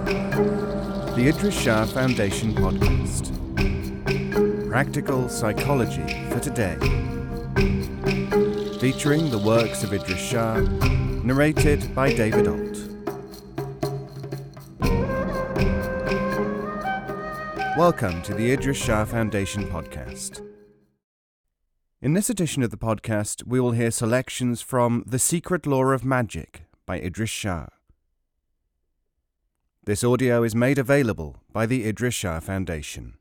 The Idries Shah Foundation podcast. Practical psychology for today. Featuring the works of Idries Shah, narrated by David Ault. Welcome to the Idries Shah Foundation podcast. In this edition of the podcast, we will hear selections from The Secret Law of Magic by Idries Shah. This audio is made available by the Idries Shah Foundation.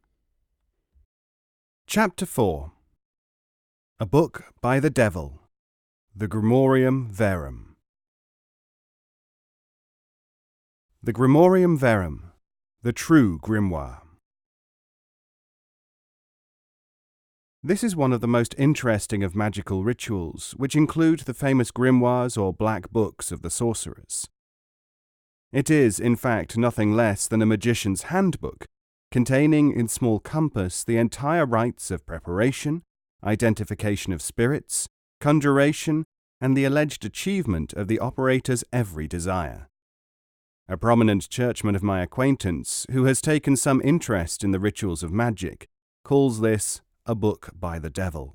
Chapter 4. A Book by the Devil. The Grimorium Verum. The Grimorium Verum, the true grimoire. This is one of the most interesting of magical rituals, which include the famous grimoires or black books of the sorcerers. It is, in fact, nothing less than a magician's handbook, containing in small compass the entire rites of preparation, identification of spirits, conjuration, and the alleged achievement of the operator's every desire. A prominent churchman of my acquaintance, who has taken some interest in the rituals of magic, calls this a book by the devil.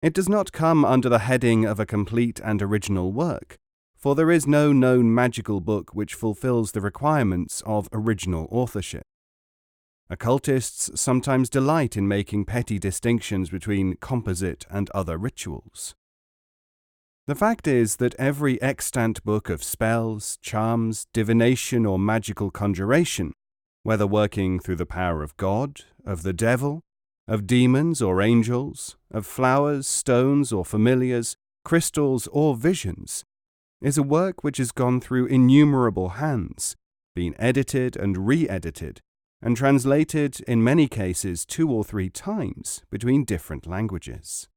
It does not come under the heading of a complete and original work, for there is no known magical book which fulfills the requirements of original authorship. Occultists sometimes delight in making petty distinctions between composite and other rituals. The fact is that every extant book of spells, charms, divination, or magical conjuration, whether working through the power of God, of the devil, of demons or angels, of flowers, stones or familiars, crystals or visions, is a work which has gone through innumerable hands, been edited and re-edited, and translated in many cases 2 or 3 times between different languages.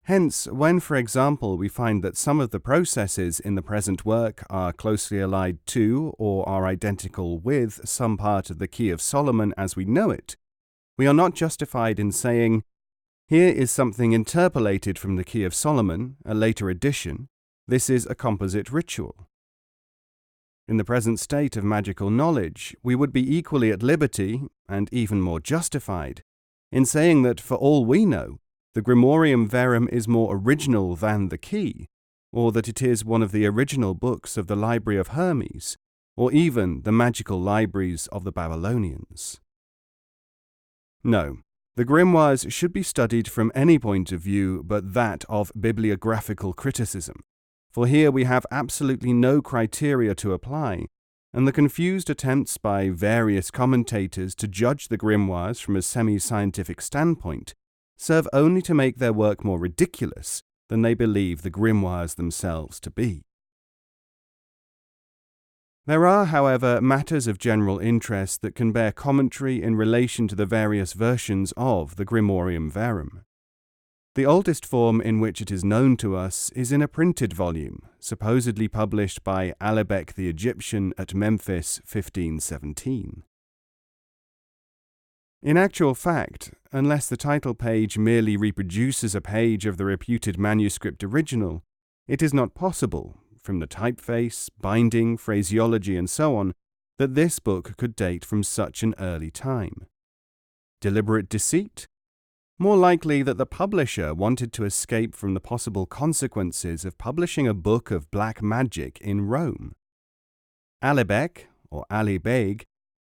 Hence, when, for example, we find that some of the processes in the present work are closely allied to or are identical with some part of the Key of Solomon as we know it, we are not justified in saying, "Here is something interpolated from the Key of Solomon, a later edition. This is a composite ritual." In the present state of magical knowledge, we would be equally at liberty, and even more justified, in saying that, for all we know, the Grimorium Verum is more original than the Key, or that it is one of the original books of the Library of Hermes, or even the magical libraries of the Babylonians. No, the grimoires should be studied from any point of view but that of bibliographical criticism, for here we have absolutely no criteria to apply, and the confused attempts by various commentators to judge the grimoires from a semi-scientific standpoint serve only to make their work more ridiculous than they believe the grimoires themselves to be. There are, however, matters of general interest that can bear commentary in relation to the various versions of the Grimorium Verum. The oldest form in which it is known to us is in a printed volume, supposedly published by Alibek the Egyptian at Memphis 1517. In actual fact, unless the title page merely reproduces a page of the reputed manuscript original, it is not possible, from the typeface, binding, phraseology, and so on, that this book could date from such an early time. Deliberate deceit? More likely that the publisher wanted to escape from the possible consequences of publishing a book of black magic in Rome. Alibek, or Ali Beg,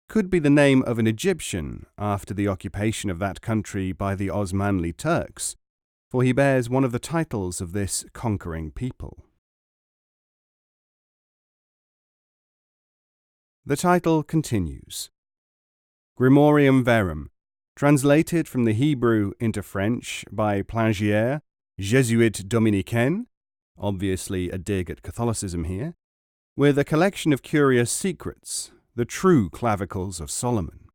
could be the name of an Egyptian after the occupation of that country by the Osmanli Turks, for he bears one of the titles of this conquering people. The title continues. Grimorium Verum, translated from the Hebrew into French by Plagiaire, Jésuite Dominicain, obviously a dig at Catholicism here, with a collection of curious secrets, the true clavicles of Solomon.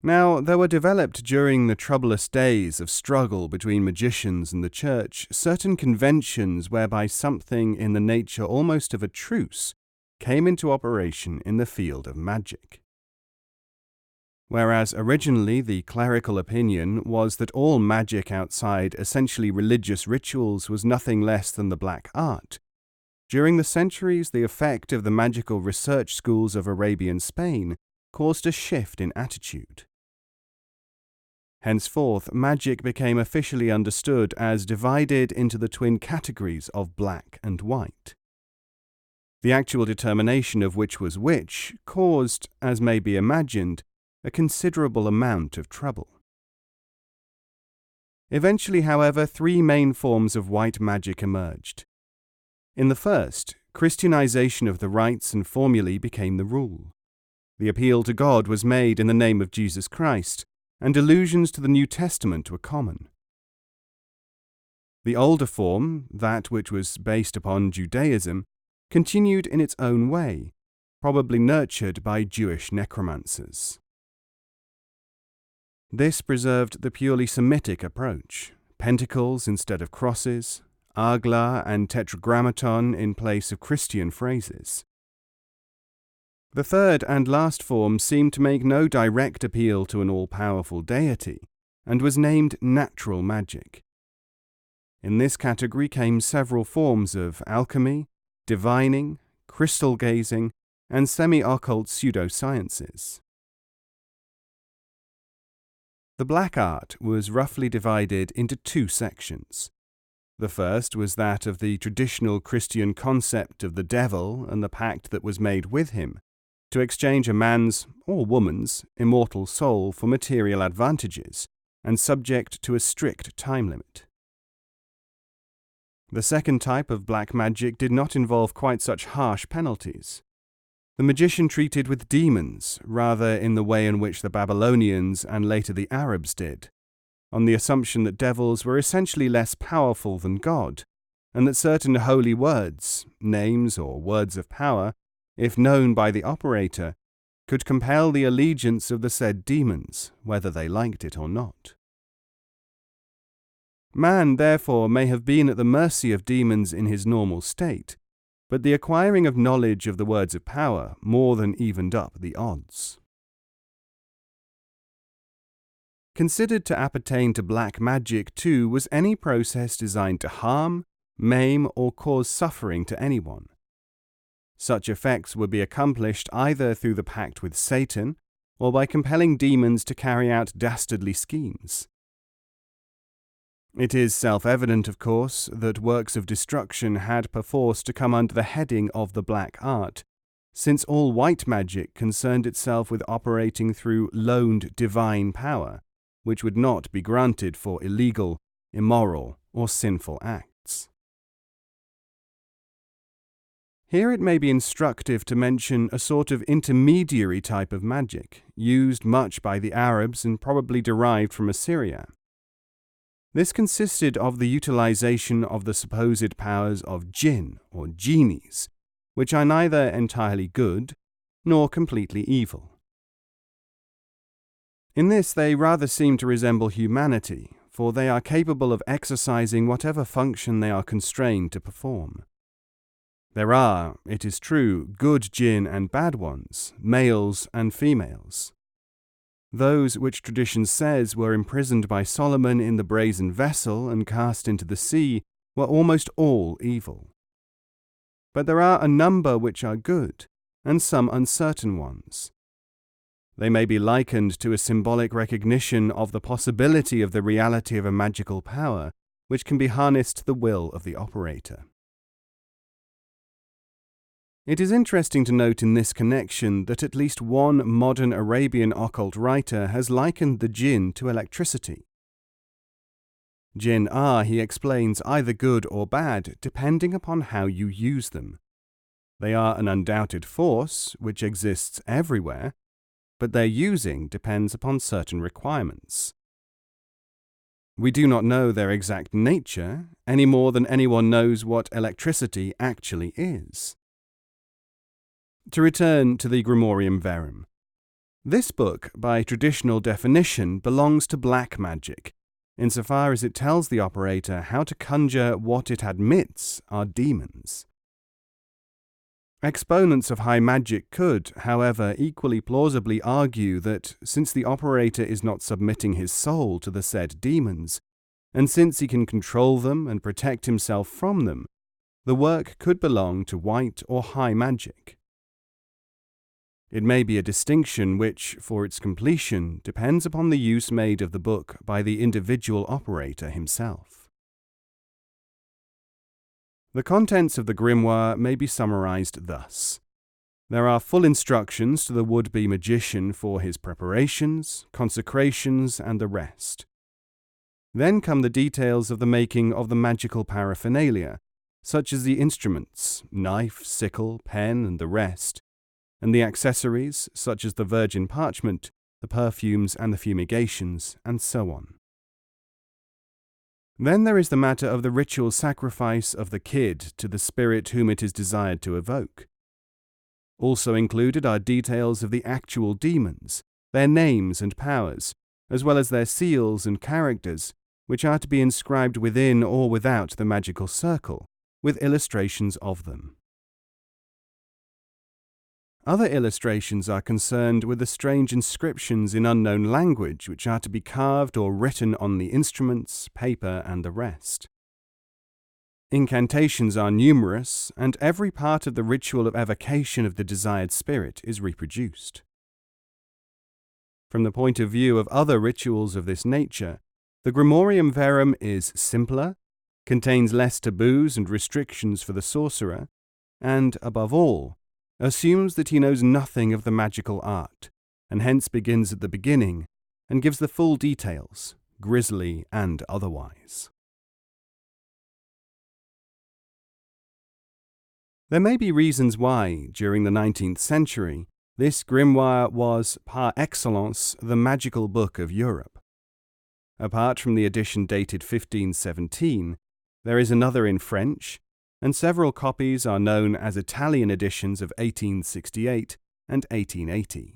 Now, there were developed during the troublous days of struggle between magicians and the church certain conventions whereby something in the nature almost of a truce came into operation in the field of magic. whereas originally the clerical opinion was that all magic outside essentially religious rituals was nothing less than the black art. During the centuries, the effect of the magical research schools of Arabian Spain caused a shift in attitude. Henceforth, magic became officially understood as divided into the twin categories of black and white. The actual determination of which was which caused, as may be imagined, a considerable amount of trouble. Eventually, however, three main forms of white magic emerged. In the first, Christianization of the rites and formulae became the rule. The appeal to God was made in the name of Jesus Christ, and allusions to the New Testament were common. The older form, that which was based upon Judaism, continued in its own way, probably nurtured by Jewish necromancers. This preserved the purely Semitic approach, pentacles instead of crosses, agla and tetragrammaton in place of Christian phrases. The third and last form seemed to make no direct appeal to an all-powerful deity, and was named natural magic. In this category came several forms of alchemy, divining, crystal gazing, and semi-occult pseudosciences. The black art was roughly divided into two sections. The first was that of the traditional Christian concept of the devil and the pact that was made with him, to exchange a man's, or woman's, immortal soul for material advantages, and subject to a strict time limit. The second type of black magic did not involve quite such harsh penalties. The magician treated with demons, rather in the way in which the Babylonians and later the Arabs did, on the assumption that devils were essentially less powerful than God, and that certain holy words, names or words of power, if known by the operator, could compel the allegiance of the said demons, whether they liked it or not. Man, therefore, may have been at the mercy of demons in his normal state, but the acquiring of knowledge of the words of power more than evened up the odds. Considered to appertain to black magic, too, was any process designed to harm, maim, or cause suffering to anyone. Such effects would be accomplished either through the pact with Satan or by compelling demons to carry out dastardly schemes. It is self-evident, of course, that works of destruction had perforce to come under the heading of the black art, since all white magic concerned itself with operating through loaned divine power, which would not be granted for illegal, immoral, or sinful acts. Here it may be instructive to mention a sort of intermediary type of magic, used much by the Arabs and probably derived from Assyria. This consisted of the utilization of the supposed powers of jinn or genies, which are neither entirely good nor completely evil. In this they rather seem to resemble humanity, for they are capable of exercising whatever function they are constrained to perform. There are, it is true, good jinn and bad ones, males and females. Those which tradition says were imprisoned by Solomon in the brazen vessel and cast into the sea were almost all evil. But there are a number which are good, and some uncertain ones. They may be likened to a symbolic recognition of the possibility of the reality of a magical power, which can be harnessed to the will of the operator. It is interesting to note in this connection that at least one modern Arabian occult writer has likened the jinn to electricity. Jinn are, he explains, either good or bad, depending upon how you use them. They are an undoubted force, which exists everywhere, but their using depends upon certain requirements. We do not know their exact nature, any more than anyone knows what electricity actually is. To return to the Grimorium Verum. This book, by traditional definition, belongs to black magic, insofar as it tells the operator how to conjure what it admits are demons. Exponents of high magic could, however, equally plausibly argue that since the operator is not submitting his soul to the said demons, and since he can control them and protect himself from them, the work could belong to white or high magic. It may be a distinction which, for its completion, depends upon the use made of the book by the individual operator himself. The contents of the grimoire may be summarized thus. There are full instructions to the would-be magician for his preparations, consecrations, and the rest. Then come the details of the making of the magical paraphernalia, such as the instruments, knife, sickle, pen, and the rest, and the accessories, such as the virgin parchment, the perfumes and the fumigations, and so on. Then there is the matter of the ritual sacrifice of the kid to the spirit whom it is desired to evoke. Also included are details of the actual demons, their names and powers, as well as their seals and characters, which are to be inscribed within or without the magical circle, with illustrations of them. Other illustrations are concerned with the strange inscriptions in unknown language which are to be carved or written on the instruments, paper, and the rest. Incantations are numerous, and every part of the ritual of evocation of the desired spirit is reproduced. From the point of view of other rituals of this nature, the Grimorium Verum is simpler, contains less taboos and restrictions for the sorcerer, and, above all, assumes that he knows nothing of the magical art, and hence begins at the beginning and gives the full details, grisly and otherwise. There may be reasons why, during the 19th century, this grimoire was, par excellence, the magical book of Europe. Apart from the edition dated 1517, there is another in French, and several copies are known as Italian editions of 1868 and 1880.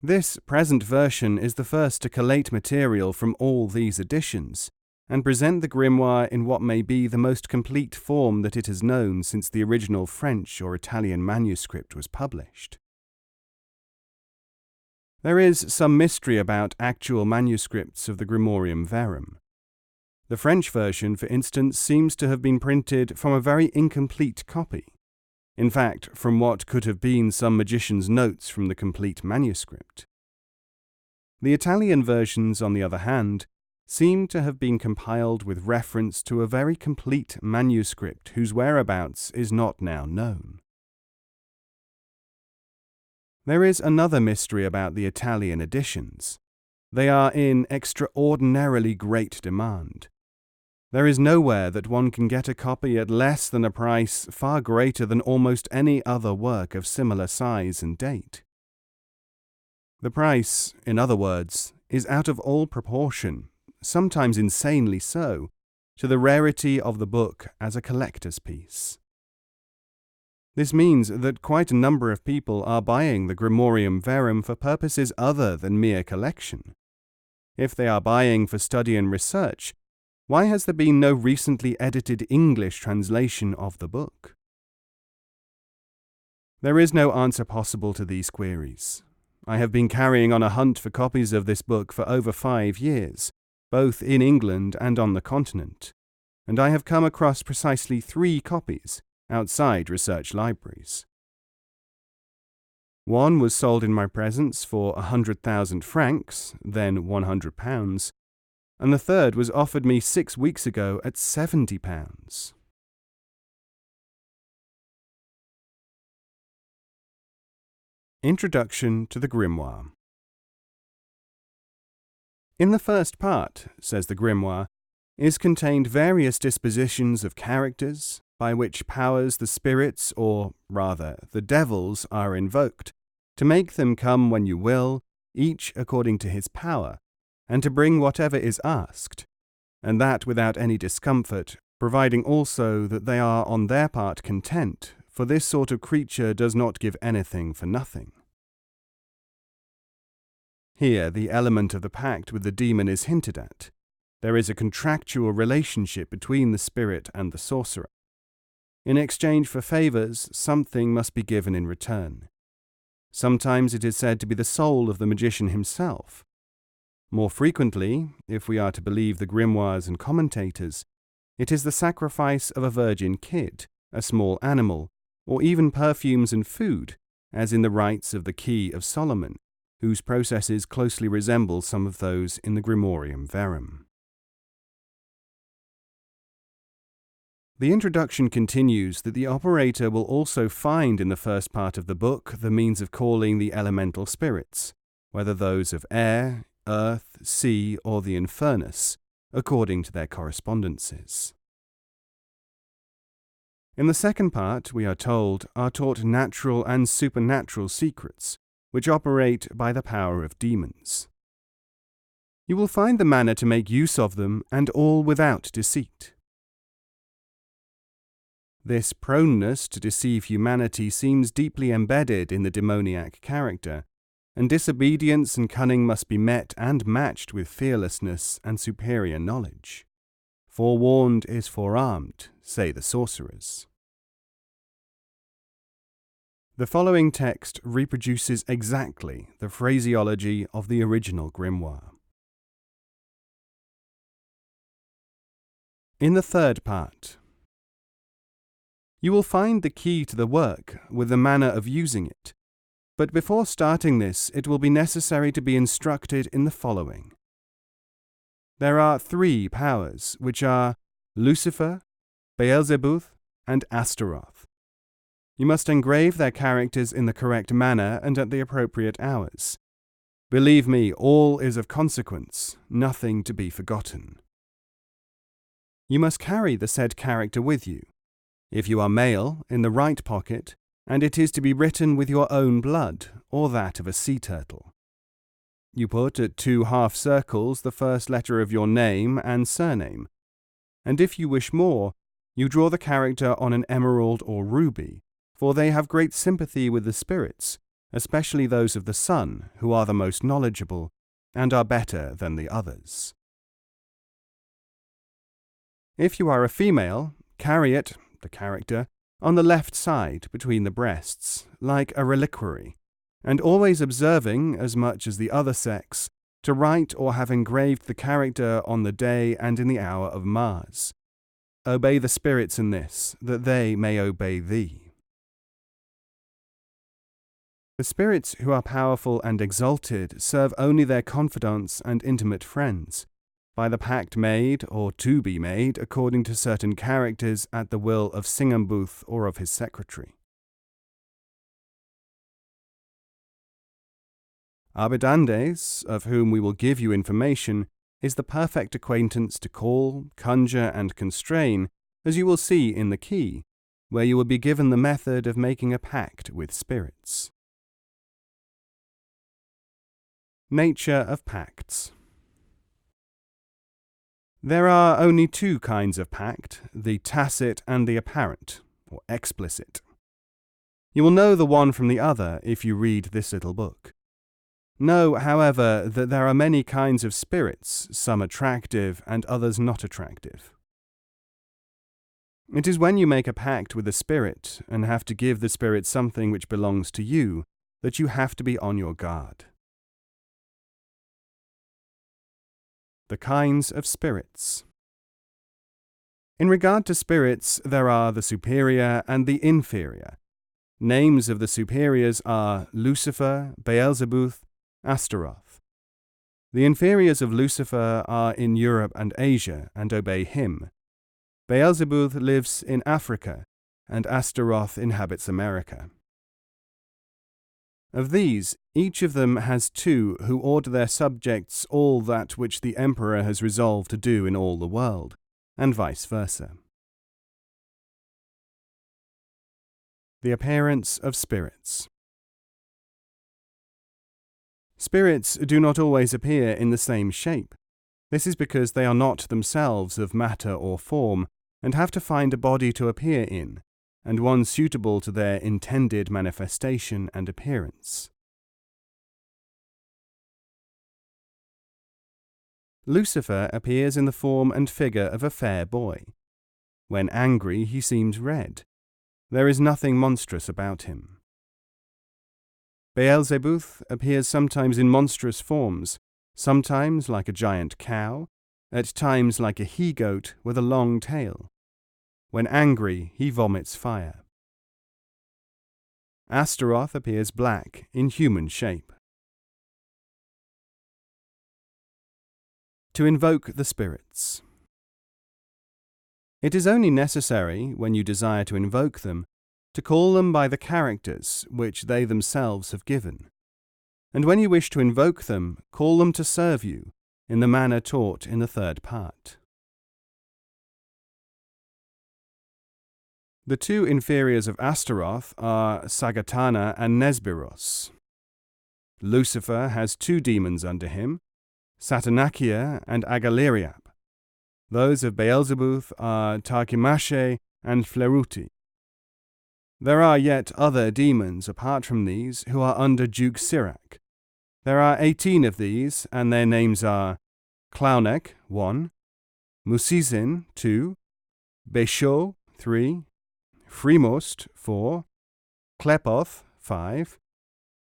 This present version is the first to collate material from all these editions, and present the grimoire in what may be the most complete form that it has known since the original French or Italian manuscript was published. There is some mystery about actual manuscripts of the Grimorium Verum. The French version, for instance, seems to have been printed from a very incomplete copy. In fact, from what could have been some magician's notes from the complete manuscript. The Italian versions, on the other hand, seem to have been compiled with reference to a very complete manuscript whose whereabouts is not now known. There is another mystery about the Italian editions. They are in extraordinarily great demand. There is nowhere that one can get a copy at less than a price far greater than almost any other work of similar size and date. The price, in other words, is out of all proportion, sometimes insanely so, to the rarity of the book as a collector's piece. This means that quite a number of people are buying the Grimorium Verum for purposes other than mere collection. If they are buying for study and research, why has there been no recently edited English translation of the book? There is no answer possible to these queries. I have been carrying on a hunt for copies of this book for over 5 years, both in England and on the continent, and I have come across precisely 3 copies outside research libraries. One was sold in my presence for 100,000 francs, then £100, and the third was offered me 6 weeks ago at £70. Introduction to the Grimoire. In the first part, says the Grimoire, is contained various dispositions of characters, by which powers the spirits, or rather the devils, are invoked, to make them come when you will, each according to his power, and to bring whatever is asked, and that without any discomfort, providing also that they are on their part content, for this sort of creature does not give anything for nothing. Here the element of the pact with the demon is hinted at. There is a contractual relationship between the spirit and the sorcerer. In exchange for favours, something must be given in return. Sometimes it is said to be the soul of the magician himself. More frequently, if we are to believe the grimoires and commentators, it is the sacrifice of a virgin kid, a small animal, or even perfumes and food, as in the rites of the Key of Solomon, whose processes closely resemble some of those in the Grimorium Verum. The introduction continues that the operator will also find in the first part of the book the means of calling the elemental spirits, whether those of air, earth, sea, or the infernus, according to their correspondences. In the second part, we are told, are taught natural and supernatural secrets, which operate by the power of demons. You will find the manner to make use of them, and all without deceit. This proneness to deceive humanity seems deeply embedded in the demoniac character, and disobedience and cunning must be met and matched with fearlessness and superior knowledge. Forewarned is forearmed, say the sorcerers. The following text reproduces exactly the phraseology of the original grimoire. In the third part, you will find the key to the work with the manner of using it, but before starting this, it will be necessary to be instructed in the following. There are 3 powers, which are Lucifer, Beelzebub, and Astaroth. You must engrave their characters in the correct manner and at the appropriate hours. Believe me, all is of consequence, nothing to be forgotten. You must carry the said character with you. If you are male, in the right pocket, and it is to be written with your own blood, or that of a sea turtle. You put at 2 half circles the first letter of your name and surname, and if you wish more, you draw the character on an emerald or ruby, for they have great sympathy with the spirits, especially those of the sun, who are the most knowledgeable, and are better than the others. If you are a female, carry it, the character, on the left side between the breasts, like a reliquary, and always observing, as much as the other sex, to write or have engraved the character on the day and in the hour of Mars. Obey the spirits in this, that they may obey thee. The spirits who are powerful and exalted serve only their confidants and intimate friends, by the pact made or to be made according to certain characters at the will of Singambuth or of his secretary. Abidandes, of whom we will give you information, is the perfect acquaintance to call, conjure, and constrain, as you will see in the key, where you will be given the method of making a pact with spirits. Nature of pacts. There are only 2 kinds of pact, the tacit and the apparent, or explicit. You will know the one from the other if you read this little book. Know, however, that there are many kinds of spirits, some attractive and others not attractive. It is when you make a pact with a spirit and have to give the spirit something which belongs to you that you have to be on your guard. The kinds of spirits. In regard to spirits, there are the superior and the inferior. Names of the superiors are Lucifer, Beelzebub, Astaroth. The inferiors of Lucifer are in Europe and Asia and obey him. Beelzebub lives in Africa, and Astaroth inhabits America. Of these, each of them has 2 who order their subjects all that which the emperor has resolved to do in all the world, and vice versa. The appearance of spirits. Spirits do not always appear in the same shape. This is because they are not themselves of matter or form, and have to find a body to appear in, and one suitable to their intended manifestation and appearance. Lucifer appears in the form and figure of a fair boy. When angry, he seems red, There is nothing monstrous about him. Beelzebub appears sometimes in monstrous forms, sometimes like a giant cow, at times like a he-goat with a long tail. When angry, he vomits fire. Astaroth appears black in human shape. To invoke the spirits. It is only necessary, when you desire to invoke them, to call them by the characters which they themselves have given. And when you wish to invoke them, call them to serve you, in the manner taught in the third part. The two inferiors of Astaroth are Sagatana and Nesbiros. Lucifer has two demons under him, Satanachia and Agaliriab. Those of Beelzebub are Tarchimashe and Fleruti. There are yet other demons apart from these who are under Duke Sirach. There are 18 of these, and their names are Klaunek, 1, Musizin, 2, Besho, 3, Fremost, 4, Klepoth, 5,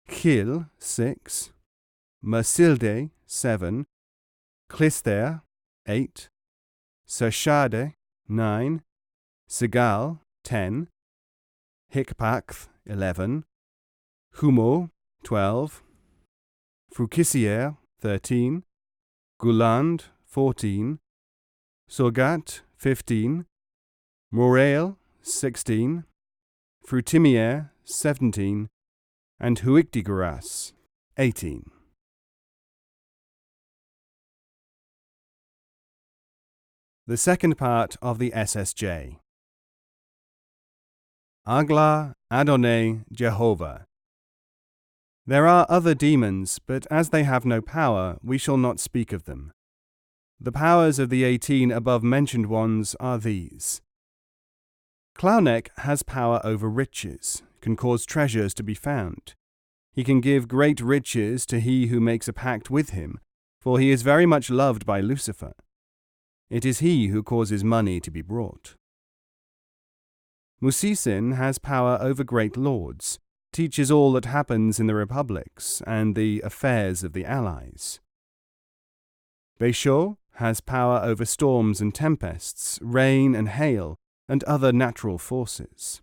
Chil, 6, Mersilde, 7, Klister, 8, Sershade, 9, Sigal, 10, Hikpakth, 11, Humo, 12, Frukisier, 13, Guland, 14, Sorgat, 15, Morael, 16, Frutimier, 17, and Huictigaras, 18. The second part of the SSJ. Agla, Adonai, Jehovah. There are other demons, but as they have no power, we shall not speak of them. The powers of the 18 above-mentioned ones are these. Klaunek has power over riches, can cause treasures to be found. He can give great riches to he who makes a pact with him, for he is very much loved by Lucifer. It is he who causes money to be brought. Musisin has power over great lords, teaches all that happens in the republics and the affairs of the allies. Besho has power over storms and tempests, rain and hail, and other natural forces.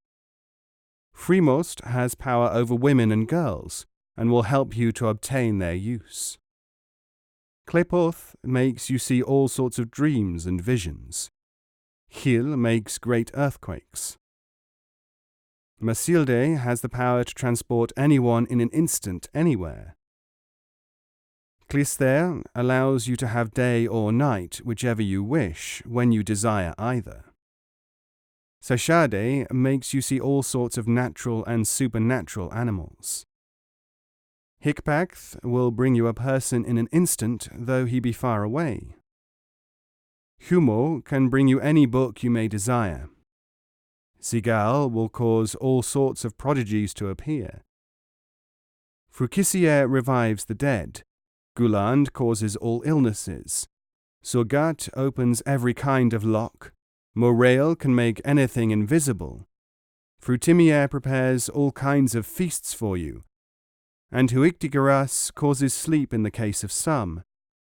Fremost has power over women and girls, and will help you to obtain their use. Klepoth makes you see all sorts of dreams and visions. Hil makes great earthquakes. Masilde has the power to transport anyone in an instant anywhere. Klister allows you to have day or night, whichever you wish, when you desire either. Sashade makes you see all sorts of natural and supernatural animals. Hikpakth will bring you a person in an instant, though he be far away. Humo can bring you any book you may desire. Sigal will cause all sorts of prodigies to appear. Frukisier revives the dead. Guland causes all illnesses. Sorgat opens every kind of lock. Morael can make anything invisible. Frutimier prepares all kinds of feasts for you. And Huictigaras causes sleep in the case of some,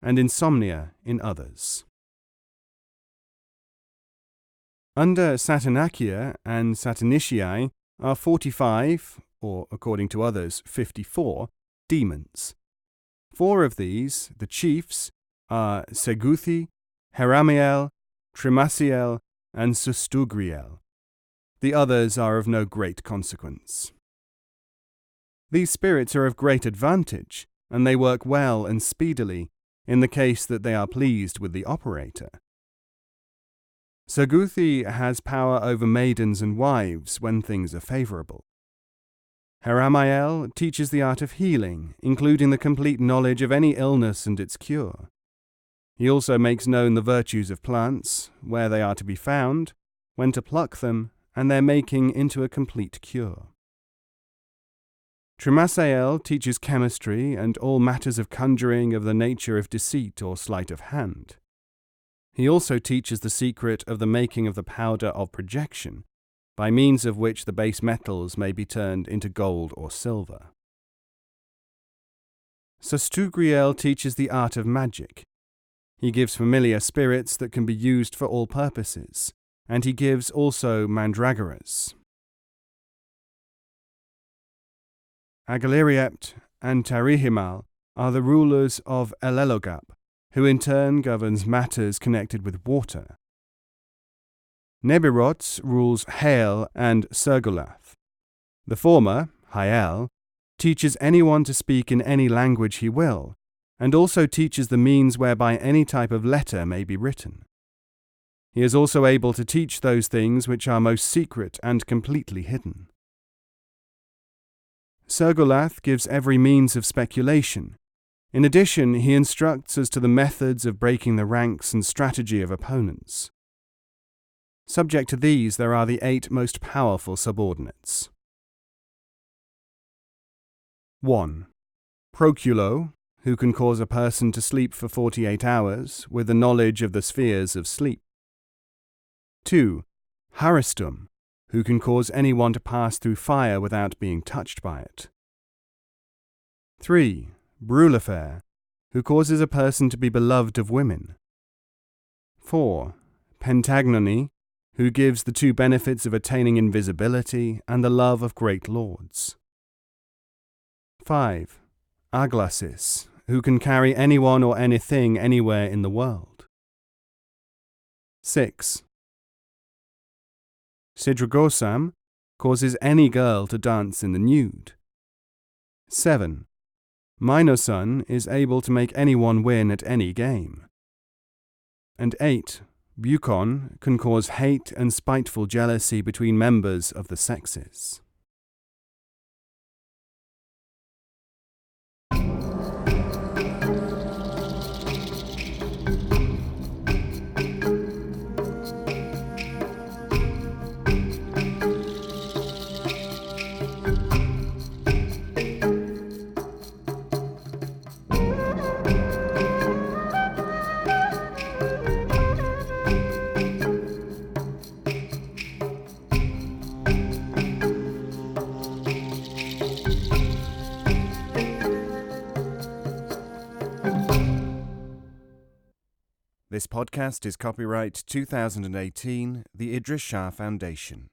and insomnia in others. Under Satanachia and Satanishii are 45, or according to others 54, demons. 4 of these, the chiefs, are Seguthi, Heramiel, Trimasiel, and Sustugriel. The others are of no great consequence. These spirits are of great advantage, and they work well and speedily, in the case that they are pleased with the operator. Seguthi has power over maidens and wives when things are favorable. Heramiel teaches the art of healing, including the complete knowledge of any illness and its cure. He also makes known the virtues of plants, where they are to be found, when to pluck them, and their making into a complete cure. Trimasael teaches chemistry and all matters of conjuring of the nature of deceit or sleight of hand. He also teaches the secret of the making of the powder of projection, by means of which the base metals may be turned into gold or silver. Sastugriel teaches the art of magic. He gives familiar spirits that can be used for all purposes, and he gives also mandragoras. Agaliriept and Tarihimal are the rulers of Elelogap, who in turn governs matters connected with water. Nebirots rules Hael and Sergolath. The former, Hael, teaches anyone to speak in any language he will, and also teaches the means whereby any type of letter may be written. He is also able to teach those things which are most secret and completely hidden. Sergolath gives every means of speculation. In addition, he instructs as to the methods of breaking the ranks and strategy of opponents. Subject to these, there are the 8 most powerful subordinates. 1. Proculo, who can cause a person to sleep for 48 hours with the knowledge of the spheres of sleep. 2. Haristum, who can cause anyone to pass through fire without being touched by it. 3. Brulifer, who causes a person to be beloved of women. 4. Pentagnony, who gives the 2 benefits of attaining invisibility and the love of great lords. 5. Aglasis, who can carry anyone or anything anywhere in the world. 6. Sidragosam causes any girl to dance in the nude. 7. Minosun is able to make anyone win at any game. And 8. Bucon can cause hate and spiteful jealousy between members of the sexes. This podcast is copyright 2018, the Idries Shah Foundation.